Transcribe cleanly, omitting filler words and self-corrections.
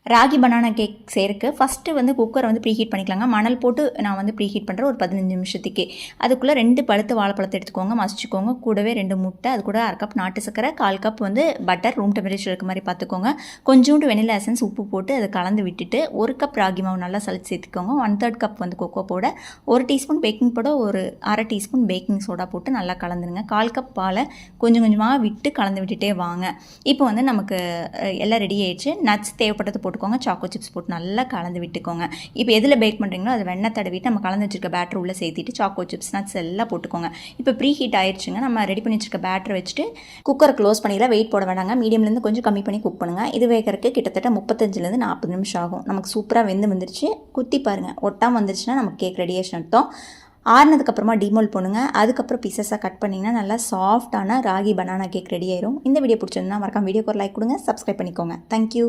Ragi banana cake செய்கிறதுக்கு first வந்து குக்கரை வந்து ப்ரீஹீட் பண்ணிக்கலாங்க. மணல் போட்டு நான் வந்து ப்ரீஹீட் பண்ணுறேன் ஒரு 15 நிமிஷத்துக்கே. அதுக்குள்ளே 2 பழுத்த வாழைப்பழத்தை எடுத்துக்கோங்க, மசிச்சுக்கோங்க. கூடவே 2 முட்டை, அது கூட 1/2 கப் நாட்டு சர்க்கரை, 1/4 கப் வந்து பட்டர், ரூம் டெம்பரேச்சர் இருக்க மாதிரி பார்த்துக்கோங்க. கொஞ்சோண்டு வெனிலா எசன்ஸ், உப்பு போட்டு அதை கலந்து விட்டுட்டு 1 கப் ராகி மாவு நல்லா சளிச்சு சேர்த்துக்கோங்க. 1/3 கப் வந்து cocoa powder, 1 teaspoon baking powder, ஒரு 1/2 டீஸ்பூன் பேக்கிங் சோடா போட்டு நல்லா கலந்துருங்க. 1/4 கப் பாலை கொஞ்சம் கொஞ்சமாக விட்டு கலந்து விட்டுட்டே வாங்க. இப்போ வந்து நமக்கு எல்லாம் ரெடி ஆயிடுச்சு. நட்ஸ் தேவைப்பட்டது போட்டுக்கோங்க. சாக்கோ சிப்ஸ் போட்டு நல்லா கலந்து விட்டுக்கோங்க. இப்போ எதில் பேக் பண்ணுறீங்களோ அது வெண்ணெய் தடவிட்டு நம்ம கலந்து வச்சிருக்க பேட்டர் உள்ளே சேர்த்திட்டு சாக்கோ சிப்ஸ் நட்ஸ் எல்லாம் போட்டுக்கோங்க. இப்போ ப்ரீ ஹீட் ஆயிடுச்சுங்க. நம்ம ரெடி பண்ணி வச்சிருக்க பேட்டரை வச்சுட்டு குக்கரை க்ளோஸ் பண்ணிடலாம். வெயிட் போட வேண்டாங்க. மீடியம்லேருந்து கொஞ்சம் கம்மி பண்ணி குக் பண்ணுங்கள். இது வேகிறதுக்கு கிட்டத்தட்ட 35லேருந்து 40 நிமிஷம் ஆகும். நமக்கு சூப்பராக வந்துருச்சு. குத்தி பாருங்கள், ஒட்டாமல் வந்துருச்சுன்னா நமக்கு கேக் ரெடி ஆயிடுச்சுன்னு அர்த்தம். ஆறுனதுக்கப்புறமா டிமோல் பண்ணுங்க. அதுக்கப்புறம் பீசஸாக கட் பண்ணிங்கன்னா நல்லா சாஃப்டான ராகி பனானா கேக் ரெடி ஆயிரும். இந்த வீடியோ பிடிச்சிருந்தா மறக்காம வீடியோக்கு ஒரு லைக் கொடுங்க, சப்ஸ்கிரைப் பண்ணிக்கோங்க. தேங்க்யூ.